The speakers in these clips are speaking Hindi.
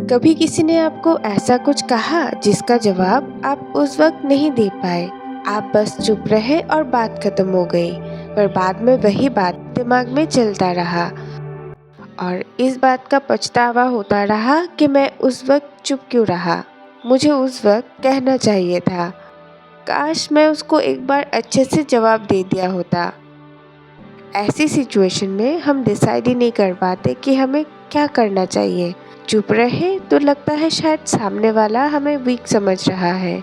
कभी किसी ने आपको ऐसा कुछ कहा जिसका जवाब आप उस वक्त नहीं दे पाए। आप बस चुप रहे और बात खत्म हो गई, पर बाद में वही बात दिमाग में चलता रहा और इस बात का पछतावा होता रहा कि मैं उस वक्त चुप क्यों रहा। मुझे उस वक्त कहना चाहिए था। काश मैं उसको एक बार अच्छे से जवाब दे दिया होता। ऐसी सिचुएशन में हम डिसाइड ही नहीं कर पाते कि हमें क्या करना चाहिए। चुप रहे तो लगता है शायद सामने वाला हमें वीक समझ रहा है।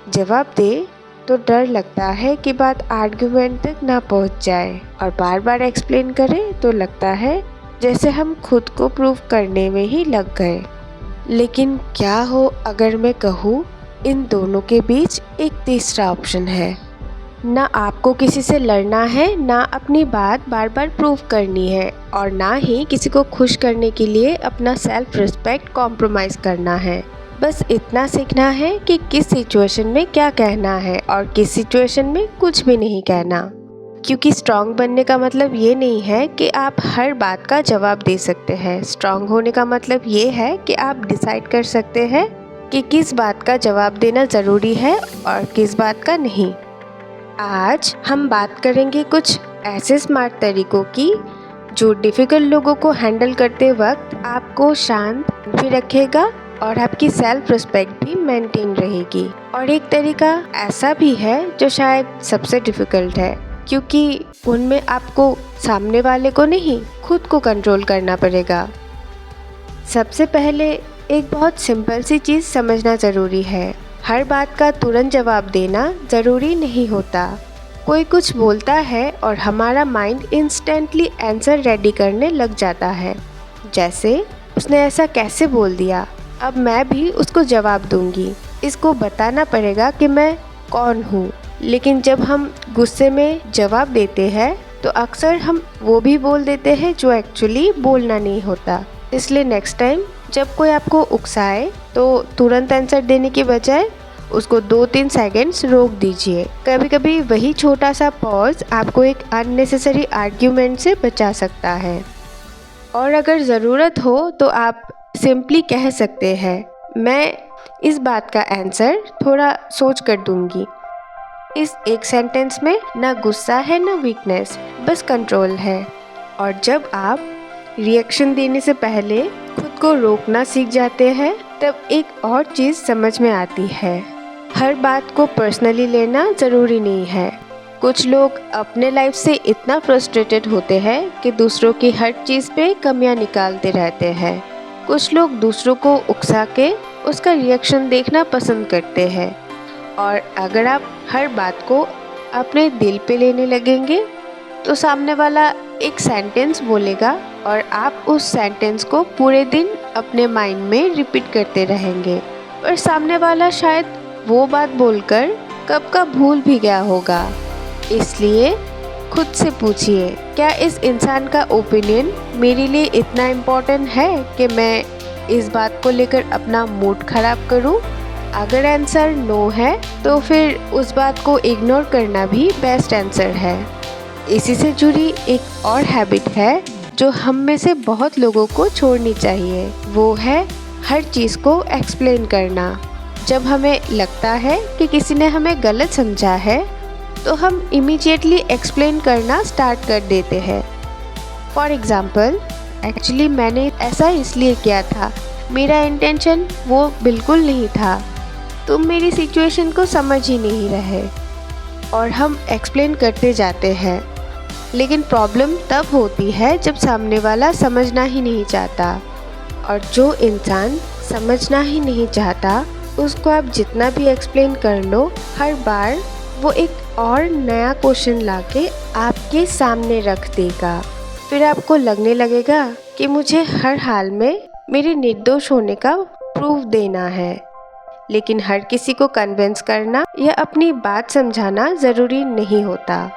जवाब दे तो डर लगता है कि बात आर्ग्यूमेंट तक ना पहुंच जाए, और बार बार एक्सप्लेन करें तो लगता है जैसे हम खुद को प्रूव करने में ही लग गए। लेकिन क्या हो अगर मैं कहूँ इन दोनों के बीच एक तीसरा ऑप्शन है। ना आपको किसी से लड़ना है, ना अपनी बात बार बार प्रूव करनी है, और ना ही किसी को खुश करने के लिए अपना सेल्फ रिस्पेक्ट कॉम्प्रोमाइज़ करना है। बस इतना सीखना है कि किस सिचुएशन में क्या कहना है और किस सिचुएशन में कुछ भी नहीं कहना। क्योंकि स्ट्रांग बनने का मतलब ये नहीं है कि आप हर बात का जवाब दे सकते हैं। स्ट्रांग होने का मतलब ये है कि आप डिसाइड कर सकते हैं कि किस बात का जवाब देना ज़रूरी है और किस बात का नहीं। आज हम बात करेंगे कुछ ऐसे स्मार्ट तरीकों की जो डिफ़िकल्ट लोगों को हैंडल करते वक्त आपको शांत भी रखेगा और आपकी सेल्फ रिस्पेक्ट भी मेंटेन रहेगी। और एक तरीका ऐसा भी है जो शायद सबसे डिफ़िकल्ट है, क्योंकि उनमें आपको सामने वाले को नहीं, खुद को कंट्रोल करना पड़ेगा। सबसे पहले एक बहुत सिंपल सी चीज़ समझना ज़रूरी है। हर बात का तुरंत जवाब देना ज़रूरी नहीं होता। कोई कुछ बोलता है और हमारा माइंड इंस्टेंटली आंसर रेडी करने लग जाता है, जैसे उसने ऐसा कैसे बोल दिया, अब मैं भी उसको जवाब दूंगी, इसको बताना पड़ेगा कि मैं कौन हूँ। लेकिन जब हम गुस्से में जवाब देते हैं तो अक्सर हम वो भी बोल देते हैं जो एक्चुअली बोलना नहीं होता। इसलिए नेक्स्ट टाइम जब कोई आपको उकसाए तो तुरंत आंसर देने की बजाय उसको 2-3 सेकंड्स रोक दीजिए। कभी कभी वही छोटा सा पॉज आपको एक अननेसेसरी आर्ग्यूमेंट से बचा सकता है। और अगर ज़रूरत हो तो आप सिंपली कह सकते हैं, मैं इस बात का आंसर थोड़ा सोच कर दूंगी। इस एक सेंटेंस में ना गुस्सा है ना वीकनेस, बस कंट्रोल है। और जब आप रिएक्शन देने से पहले खुद को रोकना सीख जाते हैं तब एक और चीज़ समझ में आती है। हर बात को पर्सनली लेना ज़रूरी नहीं है। कुछ लोग अपने लाइफ से इतना फ्रस्ट्रेटेड होते हैं कि दूसरों की हर चीज़ पे कमियां निकालते रहते हैं। कुछ लोग दूसरों को उकसा के उसका रिएक्शन देखना पसंद करते हैं। और अगर आप हर बात को अपने दिल पे लेने लगेंगे तो सामने वाला एक सेंटेंस बोलेगा और आप उस सेंटेंस को पूरे दिन अपने माइंड में रिपीट करते रहेंगे, पर सामने वाला शायद वो बात बोलकर कब का भूल भी गया होगा। इसलिए खुद से पूछिए, क्या इस इंसान का ओपिनियन मेरे लिए इतना इम्पोर्टेंट है कि मैं इस बात को लेकर अपना मूड खराब करूं? अगर आंसर नो है तो फिर उस बात को इग्नोर करना भी बेस्ट आंसर है। इसी से जुड़ी एक और हैबिट है जो हम में से बहुत लोगों को छोड़नी चाहिए, वो है हर चीज़ को एक्सप्लेन करना। जब हमें लगता है कि किसी ने हमें गलत समझा है तो हम इमीडिएटली एक्सप्लेन करना स्टार्ट कर देते हैं। फॉर एग्ज़ाम्पल, एक्चुअली मैंने ऐसा इसलिए किया था, मेरा इंटेंशन वो बिल्कुल नहीं था, तुम मेरी सिचुएशन को समझ ही नहीं रहे। और हम एक्सप्लेन करते जाते हैं, लेकिन प्रॉब्लम तब होती है जब सामने वाला समझना ही नहीं चाहता। और जो इंसान समझना ही नहीं चाहता उसको आप जितना भी एक्सप्लेन कर लो, हर बार वो एक और नया क्वेश्चन लाके आपके सामने रख देगा। फिर आपको लगने लगेगा कि मुझे हर हाल में मेरे निर्दोष होने का प्रूफ देना है। लेकिन हर किसी को कन्विंस करना या अपनी बात समझाना ज़रूरी नहीं होता।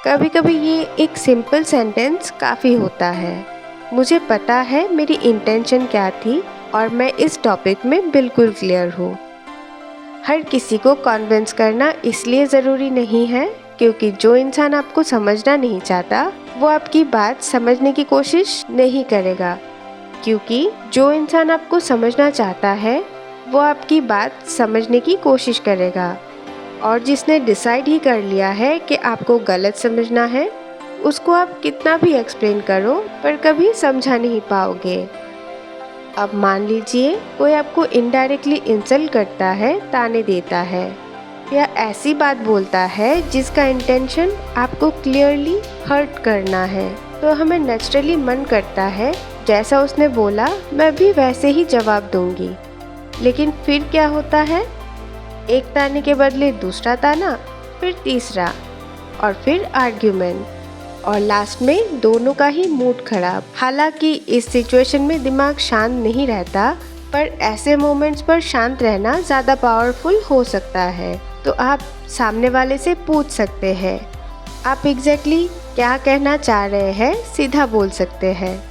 कभी कभी ये एक सिंपल सेंटेंस काफ़ी होता है, मुझे पता है मेरी इंटेंशन क्या थी और मैं इस टॉपिक में बिल्कुल क्लियर हूँ। हर किसी को कन्विंस करना इसलिए ज़रूरी नहीं है क्योंकि जो इंसान आपको समझना नहीं चाहता वो आपकी बात समझने की कोशिश नहीं करेगा। क्योंकि जो इंसान आपको समझना चाहता है वो आपकी बात समझने की कोशिश करेगा, और जिसने डिसाइड ही कर लिया है कि आपको गलत समझना है उसको आप कितना भी एक्सप्लेन करो पर कभी समझा नहीं पाओगे। अब मान लीजिए कोई आपको इनडायरेक्टली इंसल्ट करता है, ताने देता है या ऐसी बात बोलता है जिसका इंटेंशन आपको क्लियरली हर्ट करना है, तो हमें नेचुरली मन करता है जैसा उसने बोला मैं भी वैसे ही जवाब दूंगी। लेकिन फिर क्या होता है, एक ताने के बदले दूसरा ताना, फिर तीसरा, और फिर आर्ग्यूमेंट, और लास्ट में दोनों का ही मूड खराब। हालांकि इस सिचुएशन में दिमाग शांत नहीं रहता, पर ऐसे मोमेंट्स पर शांत रहना ज़्यादा पावरफुल हो सकता है। तो आप सामने वाले से पूछ सकते हैं, आप एग्जैक्टली क्या कहना चाह रहे हैं, सीधा बोल सकते हैं।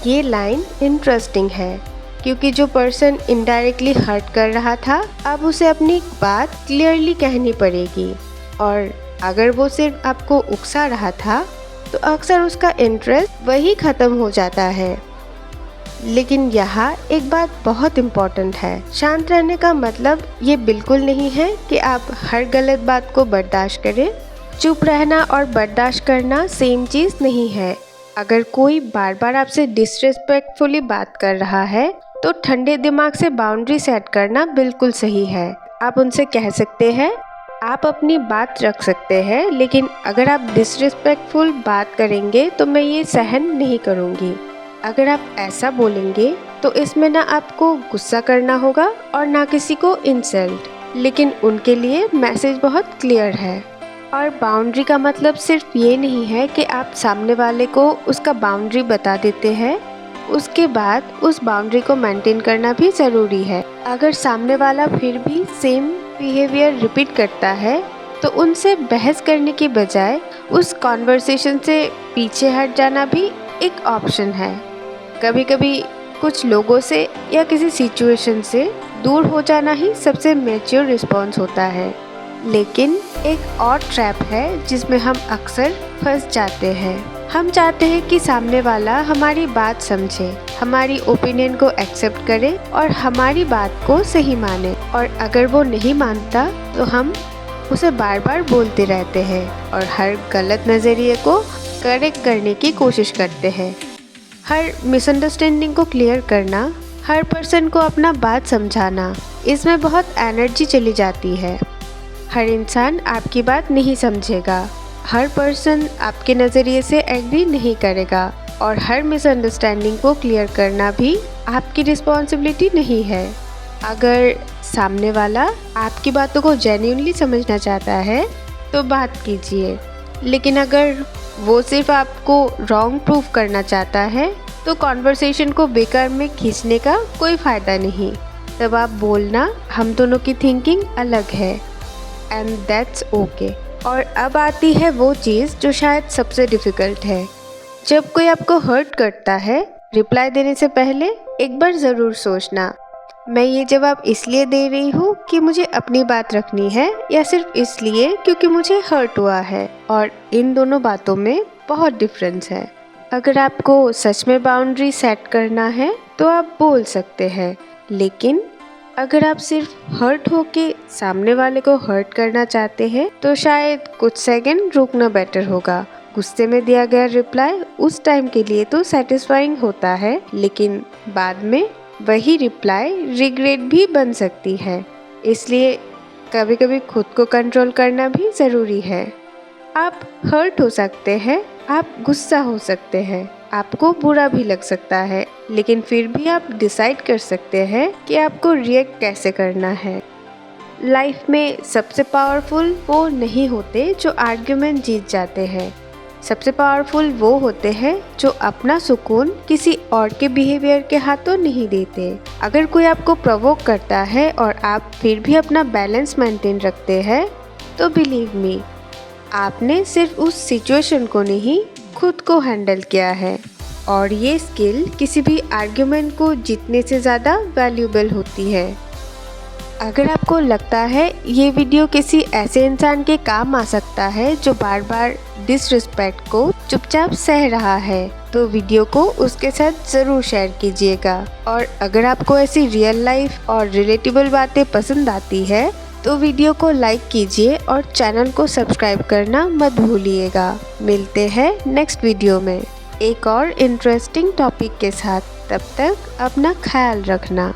ये लाइन इंटरेस्टिंग है क्योंकि जो पर्सन इनडायरेक्टली हर्ट कर रहा था अब उसे अपनी बात क्लियरली कहनी पड़ेगी, और अगर वो सिर्फ आपको उकसा रहा था तो अक्सर उसका इंटरेस्ट वही ख़त्म हो जाता है। लेकिन यहाँ एक बात बहुत इम्पोर्टेंट है, शांत रहने का मतलब ये बिल्कुल नहीं है कि आप हर गलत बात को बर्दाश्त करें। चुप रहना और बर्दाश्त करना सेम चीज़ नहीं है। अगर कोई बार बार आपसे डिसरिस्पेक्टफुली बात कर रहा है तो ठंडे दिमाग से बाउंड्री सेट करना बिल्कुल सही है। आप उनसे कह सकते हैं, आप अपनी बात रख सकते हैं, लेकिन अगर आप डिसरिस्पेक्टफुल बात करेंगे तो मैं ये सहन नहीं करूँगी। अगर आप ऐसा बोलेंगे तो इसमें ना आपको गुस्सा करना होगा और ना किसी को इंसल्ट, लेकिन उनके लिए मैसेज बहुत क्लियर है। और बाउंड्री का मतलब सिर्फ ये नहीं है कि आप सामने वाले को उसका बाउंड्री बता देते हैं, उसके बाद उस बाउंड्री को मेंटेन करना भी ज़रूरी है। अगर सामने वाला फिर भी सेम बिहेवियर रिपीट करता है तो उनसे बहस करने की बजाय उस कॉन्वर्सेशन से पीछे हट जाना भी एक ऑप्शन है। कभी कभी कुछ लोगों से या किसी सिचुएशन से दूर हो जाना ही सबसे मैच्योर रिस्पॉन्स होता है। लेकिन एक और ट्रैप है जिसमें हम अक्सर फंस जाते हैं। हम चाहते हैं कि सामने वाला हमारी बात समझे, हमारी ओपिनियन को एक्सेप्ट करे और हमारी बात को सही माने, और अगर वो नहीं मानता तो हम उसे बार बार बोलते रहते हैं और हर गलत नज़रिए को करेक्ट करने की कोशिश करते हैं। हर मिसअंडरस्टैंडिंग को क्लियर करना, हर पर्सन को अपना बात समझाना, इसमें बहुत एनर्जी चली जाती है। हर इंसान आपकी बात नहीं समझेगा, हर पर्सन आपके नज़रिए से एग्री नहीं करेगा, और हर मिसअंडरस्टैंडिंग को क्लियर करना भी आपकी रिस्पॉन्सिबिलिटी नहीं है। अगर सामने वाला आपकी बातों को जेन्युइनली समझना चाहता है तो बात कीजिए, लेकिन अगर वो सिर्फ आपको रॉन्ग प्रूव करना चाहता है तो कॉन्वर्सेशन को बेकार में खींचने का कोई फ़ायदा नहीं। तब आप बोलना, हम दोनों की थिंकिंग अलग है, एंड दैट्स ओके। और अब आती है वो चीज़ जो शायद सबसे डिफ़िकल्ट है। जब कोई आपको हर्ट करता है, रिप्लाई देने से पहले एक बार ज़रूर सोचना, मैं ये जवाब इसलिए दे रही हूँ कि मुझे अपनी बात रखनी है या सिर्फ इसलिए क्योंकि मुझे हर्ट हुआ है। और इन दोनों बातों में बहुत डिफरेंस है। अगर आपको सच में बाउंड्री सेट करना है तो आप बोल सकते हैं, लेकिन अगर आप सिर्फ हर्ट होके सामने वाले को हर्ट करना चाहते हैं तो शायद कुछ सेकंड रुकना बेटर होगा। गुस्से में दिया गया रिप्लाई उस टाइम के लिए तो सेटिस्फाइंग होता है, लेकिन बाद में वही रिप्लाई रिग्रेट भी बन सकती है। इसलिए कभी कभी खुद को कंट्रोल करना भी ज़रूरी है। आप हर्ट हो सकते हैं, आप गुस्सा हो सकते हैं, आपको बुरा भी लग सकता है, लेकिन फिर भी आप डिसाइड कर सकते हैं कि आपको रिएक्ट कैसे करना है। लाइफ में सबसे पावरफुल वो नहीं होते जो आर्ग्यूमेंट जीत जाते हैं, सबसे पावरफुल वो होते हैं जो अपना सुकून किसी और के बिहेवियर के हाथों नहीं देते। अगर कोई आपको प्रोवोक करता है और आप फिर भी अपना बैलेंस मेंटेन रखते हैं तो बिलीव मी, आपने सिर्फ उस सिचुएशन को नहीं खुद को हैंडल किया है, और ये स्किल किसी भी आर्ग्यूमेंट को जीतने से ज़्यादा वैल्यूएबल होती है। अगर आपको लगता है ये वीडियो किसी ऐसे इंसान के काम आ सकता है जो बार बार डिसरिस्पेक्ट को चुपचाप सह रहा है तो वीडियो को उसके साथ ज़रूर शेयर कीजिएगा। और अगर आपको ऐसी रियल लाइफ और रिलेटेबल बातें पसंद आती है तो वीडियो को लाइक कीजिए और चैनल को सब्सक्राइब करना मत भूलिएगा। मिलते हैं नेक्स्ट वीडियो में एक और इंटरेस्टिंग टॉपिक के साथ। तब तक अपना ख्याल रखना।